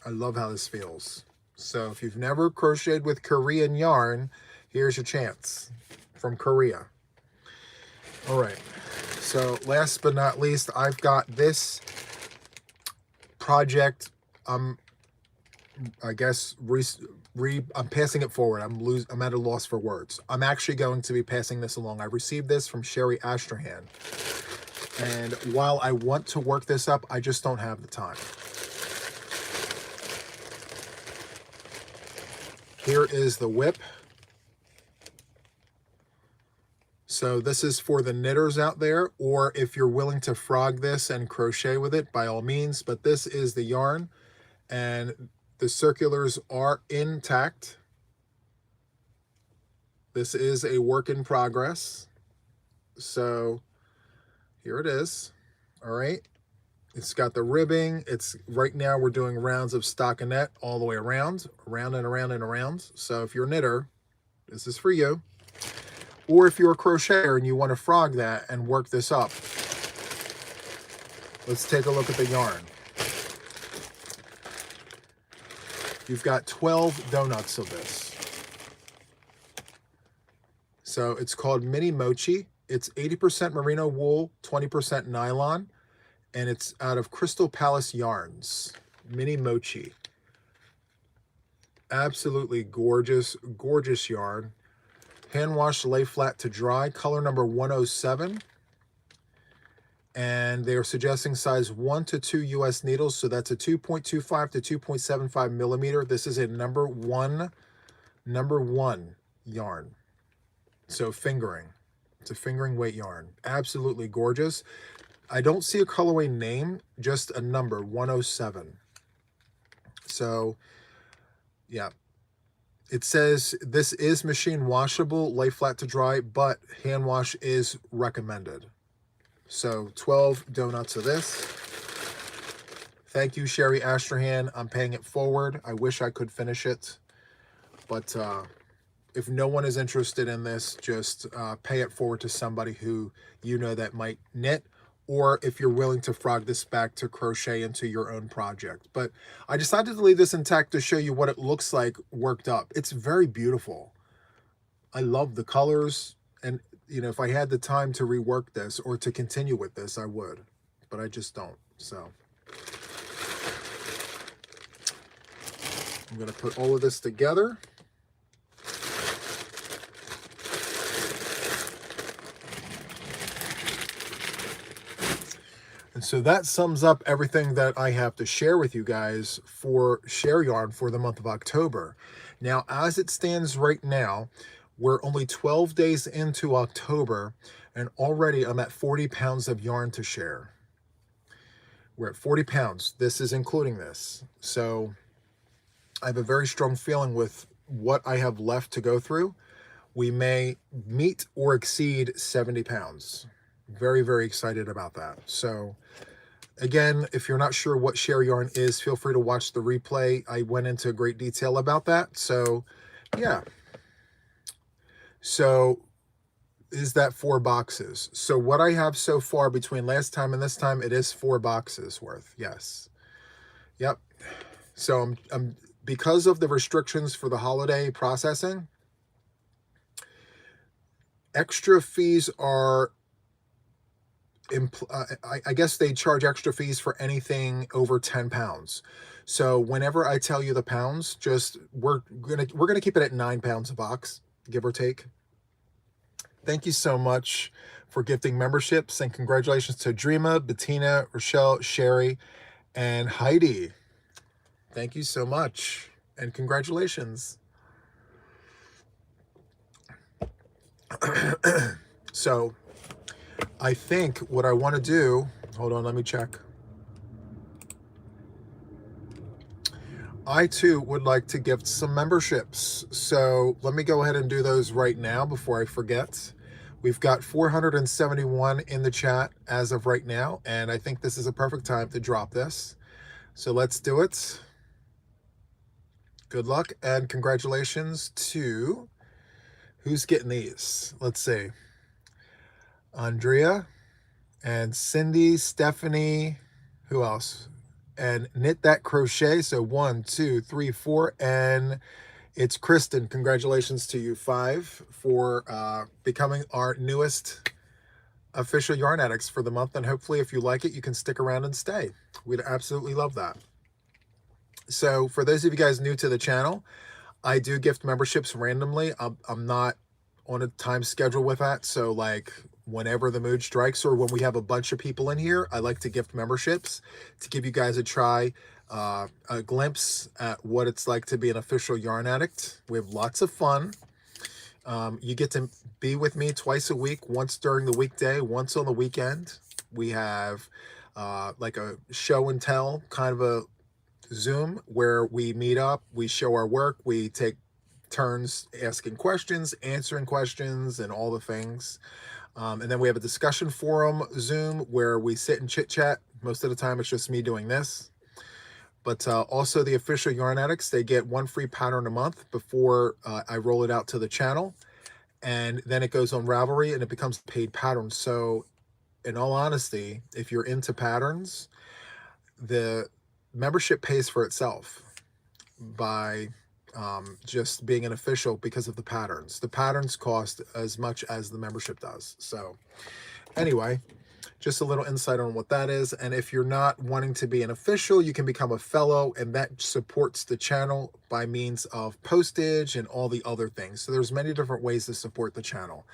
I love how this feels. So if you've never crocheted with Korean yarn, here's your chance, from Korea. All right, so last but not least, I've got this project. I guess I'm passing it forward. I'm at a loss for words. I'm actually going to be passing this along. I received this from Sherry Astrahan, and while I want to work this up, I just don't have the time. Here is the whip. So this is for the knitters out there, or if you're willing to frog this and crochet with it, by all means. But this is the yarn, and the circulars are intact. This is a work in progress. So here it is. All right. It's got the ribbing. It's right now we're doing rounds of stockinette all the way around and around and around. So if you're a knitter, this is for you. Or if you're a crocheter and you want to frog that and work this up, let's take a look at the yarn. You've got 12 donuts of this. So it's called Mini Mochi. It's 80% merino wool, 20% nylon, and it's out of Crystal Palace Yarns. Mini Mochi. Absolutely gorgeous, gorgeous yarn. Hand wash, lay flat to dry, color number 107. And they are suggesting size 1 to 2 US needles, so that's a 2.25 to 2.75 millimeter. This is a number one yarn. So fingering. It's a fingering weight yarn. Absolutely gorgeous. I don't see a colorway name, just a number, 107. So, yeah. It says this is machine washable, lay flat to dry, but hand wash is recommended. So 12 donuts of this. Thank you, Sherry Astrahan. I'm paying it forward. I wish I could finish it, but if no one is interested in this, just pay it forward to somebody who you know that might knit, or if you're willing to frog this back to crochet into your own project. But I decided to leave this intact to show you what it looks like worked up. It's very beautiful. I love the colors, and you know, if I had the time to rework this or to continue with this, I would, but I just don't. So I'm going to put all of this together. And so that sums up everything that I have to share with you guys for Share Yarn for the month of October. Now, as it stands right now, we're only 12 days into October, and already I'm at 40 pounds of yarn to share. We're at 40 pounds. This is including this. So I have a very strong feeling with what I have left to go through. We may meet or exceed 70 pounds. Very, very excited about that. So again, if you're not sure what Share Yarn is, feel free to watch the replay. I went into great detail about that. So yeah. So is that 4 boxes? So what I have so far between last time and this time, it is 4 boxes worth. Yes. Yep. So I'm because of the restrictions for the holiday processing, extra fees are, I guess they charge extra fees for anything over 10 pounds. So whenever I tell you the pounds, just we're gonna keep it at 9 pounds a box, give or take. Thank you so much for gifting memberships, and congratulations to Dreama, Bettina, Rochelle, Sherry, and Heidi. Thank you so much, and congratulations. So I think what I want to do, hold on, let me check. I too would like to gift some memberships. So let me go ahead and do those right now before I forget. We've got 471 in the chat as of right now, and I think this is a perfect time to drop this. So let's do it. Good luck and congratulations to, who's getting these? Let's see. Andrea and Cindy, Stephanie, who else? And Knit That Crochet. So 1, 2, 3, 4, and it's Kristen. Congratulations to you 5 for becoming our newest official Yarn Addicts for the month. And hopefully if you like it, you can stick around and stay. We'd absolutely love that. So for those of you guys new to the channel, I do gift memberships randomly. I'm not on a time schedule with that. So like whenever the mood strikes or when we have a bunch of people in here, I like to gift memberships to give you guys a try, a glimpse at what it's like to be an official Yarn Addict. We have lots of fun. You get to be with me twice a week, once during the weekday, once on the weekend. We have like a show and tell kind of a Zoom where we meet up, we show our work, we take turns asking questions, answering questions, and all the things. And then we have a discussion forum Zoom where we sit and chit chat. Most of the time it's just me doing this. But also the official Yarn Addicts, they get 1 free pattern a month before I roll it out to the channel. And then it goes on Ravelry and it becomes a paid pattern. So in all honesty, if you're into patterns, the membership pays for itself by just being an official because of the patterns. The patterns cost as much as the membership does. So anyway, just a little insight on what that is. And if you're not wanting to be an official, you can become a fellow, and that supports the channel by means of postage and all the other things. So there's many different ways to support the channel.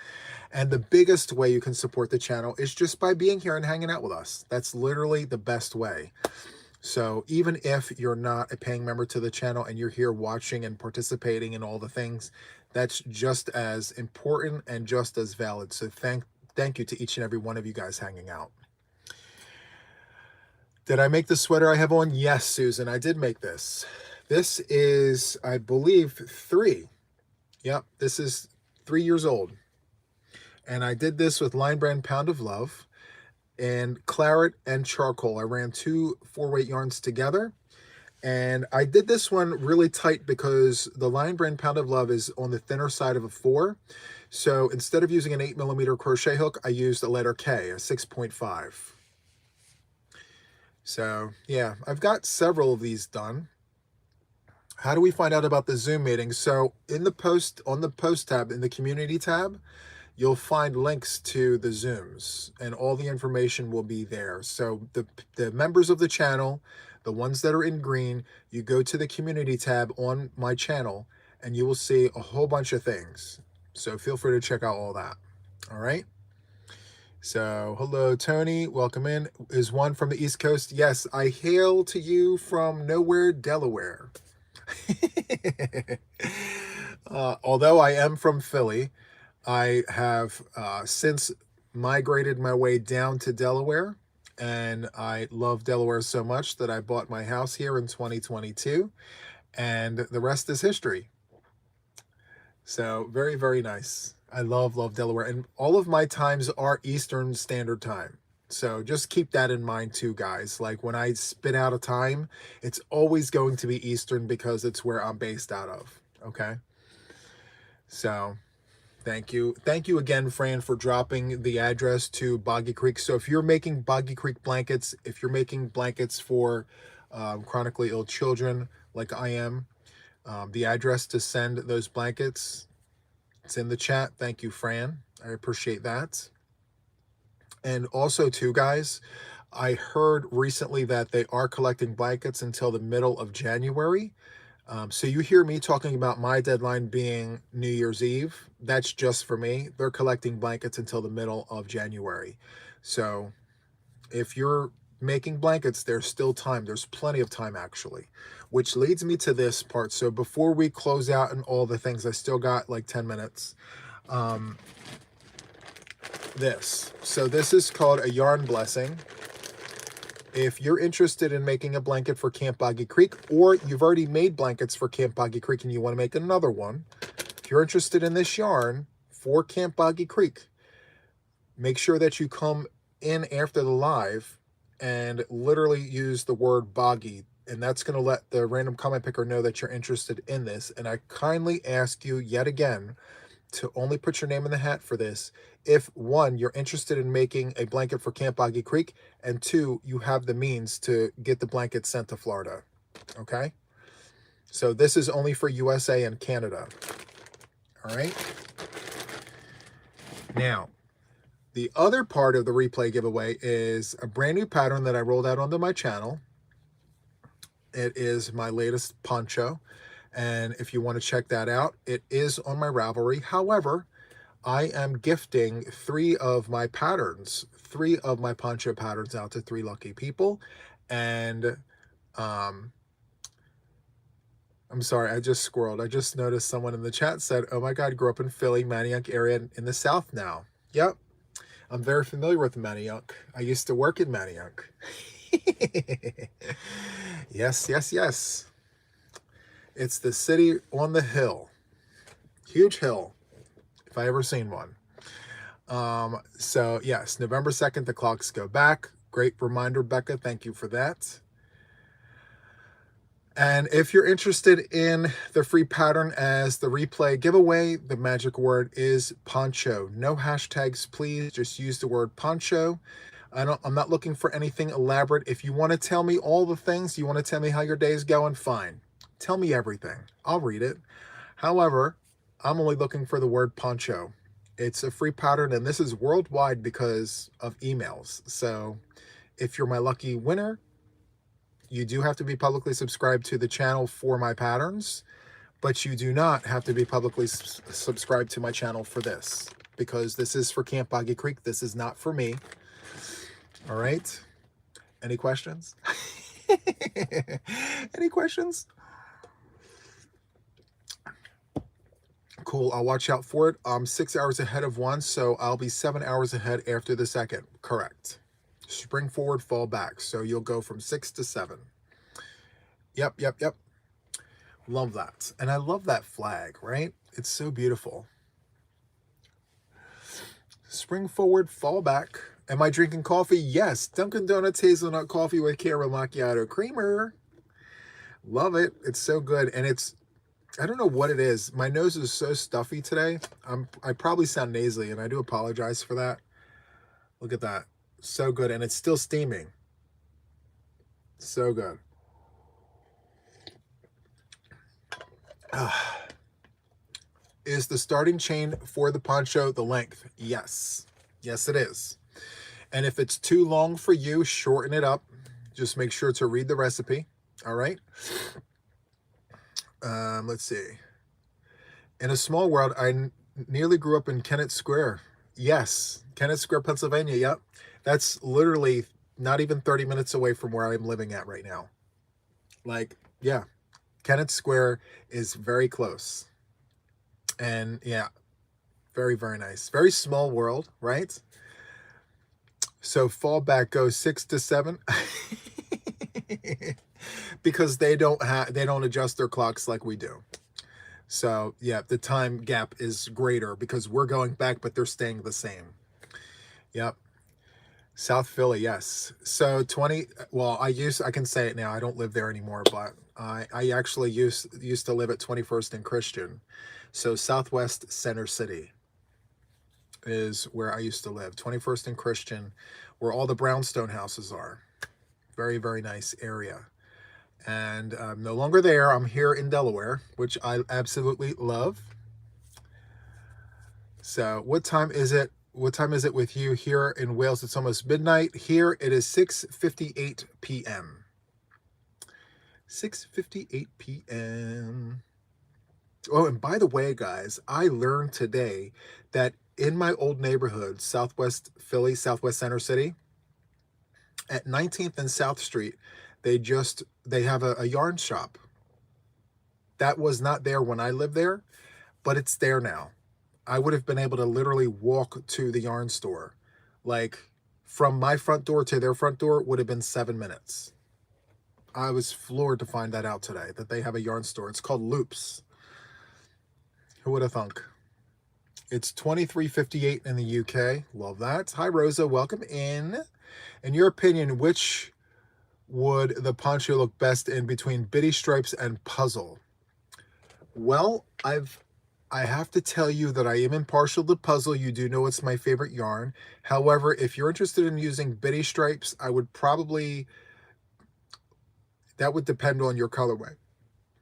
And the biggest way you can support the channel is just by being here and hanging out with us. That's literally the best way. So even if you're not a paying member to the channel and you're here watching and participating in all the things, that's just as important and just as valid. So thank you to each and every one of you guys hanging out. Did I make the sweater I have on? Yes, Susan, I did make this. This is, I believe, 3. Yep, this is 3 years old. And I did this with Line Brand Pound of Love and claret and charcoal. I ran 2 4-weight yarns together, and I did this one really tight because the Line Brand Pound of Love is on the thinner side of a 4. So instead of using an 8mm crochet hook, I used a letter K, a 6.5. So yeah, I've got several of these done. How do we find out about the Zoom meeting? So in the post, on the post tab, in the community tab, you'll find links to the Zooms, and all the information will be there. So the members of the channel, the ones that are in green, you go to the community tab on my channel and you will see a whole bunch of things. So feel free to check out all that. All right. So, hello, Tony. Welcome in. Is Juan from the East Coast? Yes, I hail to you from nowhere, Delaware. Although I am from Philly, I have since migrated my way down to Delaware, and I love Delaware so much that I bought my house here in 2022, and the rest is history. So very, very nice. I love Delaware, and all of my times are Eastern Standard Time. So just keep that in mind too, guys. Like when I spit out a time, it's always going to be Eastern because it's where I'm based out of. Okay. So thank you. Thank you again, Fran, for dropping the address to Boggy Creek. So if you're making Boggy Creek blankets, if you're making blankets for chronically ill children like I am, the address to send those blankets, it's in the chat. Thank you, Fran. I appreciate that. And also, too, guys, I heard recently that they are collecting blankets until the middle of January. So you hear me talking about my deadline being New Year's Eve. That's just for me. They're collecting blankets until the middle of January. So if you're making blankets, there's still time. There's plenty of time, actually, which leads me to this part. So before we close out and all the things, I still got like 10 minutes. So this is called a yarn blessing. If you're interested in making a blanket for Camp Boggy Creek, or you've already made blankets for Camp Boggy Creek and you want to make another one, if you're interested in this yarn for Camp Boggy Creek, make sure that you come in after the live and literally use the word boggy, and that's going to let the random comment picker know that you're interested in this. And I kindly ask you yet again to only put your name in the hat for this if, one, you're interested in making a blanket for Camp Boggy Creek, and two, you have the means to get the blanket sent to Florida. Okay? So this is only for USA and Canada. All right? Now, the other part of the replay giveaway is a brand new pattern that I rolled out onto my channel. It is my latest poncho, and if you want to check that out, it is on my Ravelry. However, I am gifting 3 of my patterns, 3 of my poncho patterns out to 3 lucky people. And I'm sorry, I just squirreled. I just noticed someone in the chat said, oh my God, grew up in Philly, Manioc area in the South now. Yep, I'm very familiar with Manioc. I used to work in Manioc. Yes, yes, yes. It's the city on the hill. Huge hill, if I ever seen one. So yes, November 2nd, the clocks go back. Great reminder, Becca. Thank you for that. And if you're interested in the free pattern as the replay giveaway, the magic word is poncho. No hashtags, please. Just use the word poncho. I'm not looking for anything elaborate. If you want to tell me all the things, you want to tell me how your day is going, fine. Tell me everything. I'll read it. However, I'm only looking for the word poncho. It's a free pattern, and this is worldwide because of emails. So if you're my lucky winner, you do have to be publicly subscribed to the channel for my patterns, but you do not have to be publicly subscribed to my channel for this, because this is for Camp Boggy Creek. This is not for me. All right. Any questions? Any questions? Cool. I'll watch out for it. I'm 6 hours ahead of one, so I'll be 7 hours ahead after the second. Correct. Spring forward, fall back. So you'll go from 6 to 7. Yep. Love that. And I love that flag, right? It's so beautiful. Spring forward, fall back. Am I drinking coffee? Yes. Dunkin' Donuts hazelnut coffee with caramel macchiato creamer. Love it. It's so good. And it's, I don't know what it is. My nose is so stuffy today. I probably sound nasally, and I do apologize for that. Look at that. So good. And it's still steaming. So good. Is the starting chain for the poncho the length? Yes. Yes, it is. And if it's too long for you, shorten it up. Just make sure to read the recipe. All right. Let's see. In a small world, I nearly grew up in Kennett Square. Yes, Kennett Square, Pennsylvania. Yep. That's literally not even 30 minutes away from where I'm living at right now. Like, yeah, Kennett Square is very close. And yeah, very, very nice. Very small world, right? So fallback goes 6 to 7 because they don't adjust their clocks like we do. So yeah, the time gap is greater because we're going back, but they're staying the same. Yep. South Philly, yes. So 20, well, I can say it now. I don't live there anymore, but I actually used to live at 21st and Christian. So Southwest Center City is where I used to live. 21st and Christian, where all the brownstone houses are. Very, very nice area. And I'm no longer there. I'm here in Delaware, which I absolutely love. So what time is it? What time is it with you here in Wales? It's almost midnight. Here it is 6:58 p.m. 6:58 p.m. Oh, and by the way, guys, I learned today that in my old neighborhood, Southwest Philly, Southwest Center City, at 19th and South Street, they have a yarn shop. That was not there when I lived there, but it's there now. I would have been able to literally walk to the yarn store. Like, from my front door to their front door would have been 7 minutes. I was floored to find that out today, that they have a yarn store. It's called Loops. Who would have thunk? It's 23:58 in the UK. Love that. Hi, Rosa. Welcome in. In your opinion, which would the poncho look best in between Bitty Stripes and Puzzle? Well, I have to tell you that I am impartial to Puzzle. You do know it's my favorite yarn. However, if you're interested in using Bitty Stripes, that would depend on your colorway.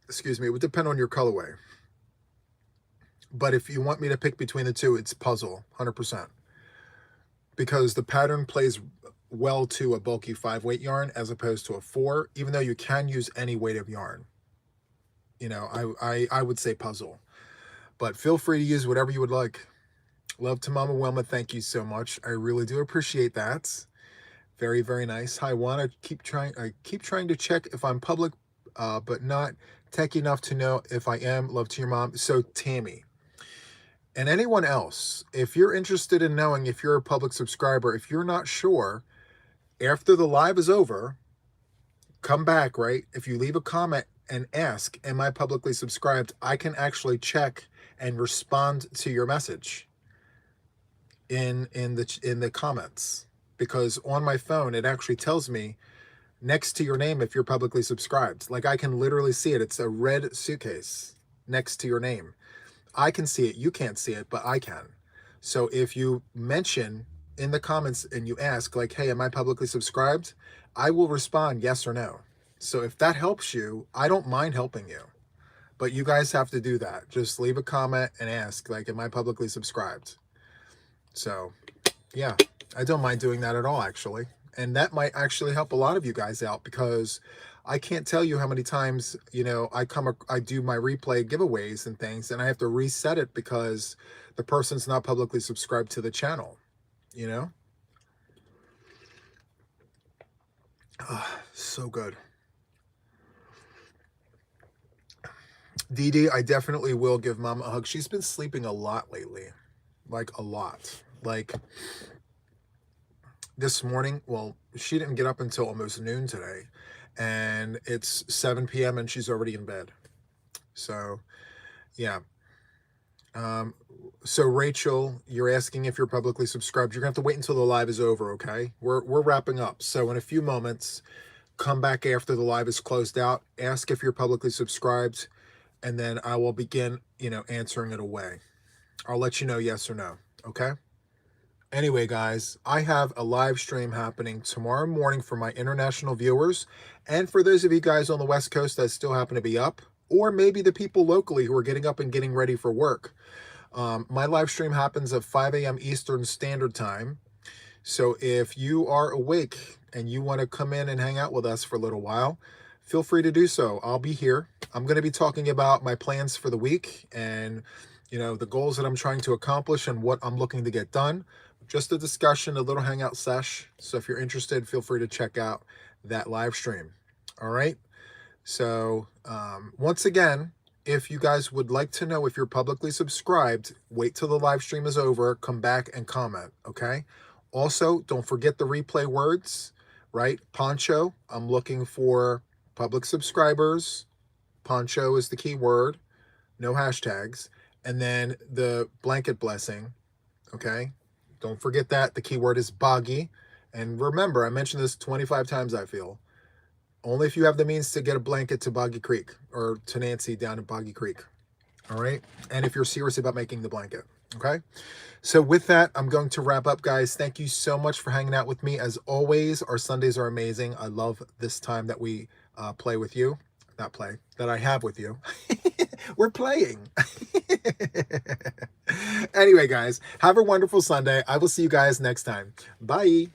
Excuse me, it would depend on your colorway. But if you want me to pick between the two, it's Puzzle, 100%. Because the pattern plays well to a bulky 5-weight yarn as opposed to a 4, even though you can use any weight of yarn. You know, I would say Puzzle. But feel free to use whatever you would like. Love to Mama Wilma. Thank you so much. I really do appreciate that. Very, very nice. Hi, Juan. I keep trying to check if I'm public, but not techy enough to know if I am. Love to your mom. So Tammy, and anyone else, if you're interested in knowing if you're a public subscriber, if you're not sure, after the live is over, come back, right? If you leave a comment and ask, am I publicly subscribed? I can actually check and respond to your message in the comments, because on my phone it actually tells me next to your name if you're publicly subscribed. Like, I can literally see it. It's a red suitcase next to your name. I can see it. You can't see it, but I can. So if you mention in the comments and you ask, like, hey, am I publicly subscribed? I will respond yes or no. So if that helps you, I don't mind helping you. But you guys have to do that. Just leave a comment and ask, like, am I publicly subscribed? So, yeah, I don't mind doing that at all, actually. And that might actually help a lot of you guys out, because I can't tell you how many times, you know, I do my replay giveaways and things, and I have to reset it because the person's not publicly subscribed to the channel, you know? Oh, so good. Dee Dee, I definitely will give Mom a hug. She's been sleeping a lot lately, like a lot. Like this morning, well, she didn't get up until almost noon today, and it's 7 p.m. and she's already in bed. So, yeah. So Rachel, you're asking if you're publicly subscribed. You're gonna have to wait until the live is over, okay? We're wrapping up. So in a few moments, come back after the live is closed out, ask if you're publicly subscribed, and then I will begin, you know, answering it away. I'll let you know yes or no, okay? Anyway, guys, I have a live stream happening tomorrow morning for my international viewers, and for those of you guys on the West Coast that still happen to be up, or maybe the people locally who are getting up and getting ready for work. My live stream happens at 5 a.m. Eastern Standard Time. So if you are awake and you want to come in and hang out with us for a little while, feel free to do so. I'll be here. I'm going to be talking about my plans for the week and you know, the goals that I'm trying to accomplish and what I'm looking to get done. Just a discussion, a little hangout sesh. So if you're interested, feel free to check out that live stream. All right. So once again, if you guys would like to know if you're publicly subscribed, wait till the live stream is over, come back and comment, okay? Also, don't forget the replay words, right? Poncho, I'm looking for public subscribers. Poncho is the key word, no hashtags. And then the blanket blessing, okay? Don't forget that. The keyword is boggy. And remember, I mentioned this 25 times, I feel. Only if you have the means to get a blanket to Boggy Creek or to Nancy down at Boggy Creek. All right. And if you're serious about making the blanket. Okay. So with that, I'm going to wrap up, guys. Thank you so much for hanging out with me. As always, our Sundays are amazing. I love this time that we play with you. Not play, that I have with you. We're playing. Anyway, guys, have a wonderful Sunday. I will see you guys next time. Bye.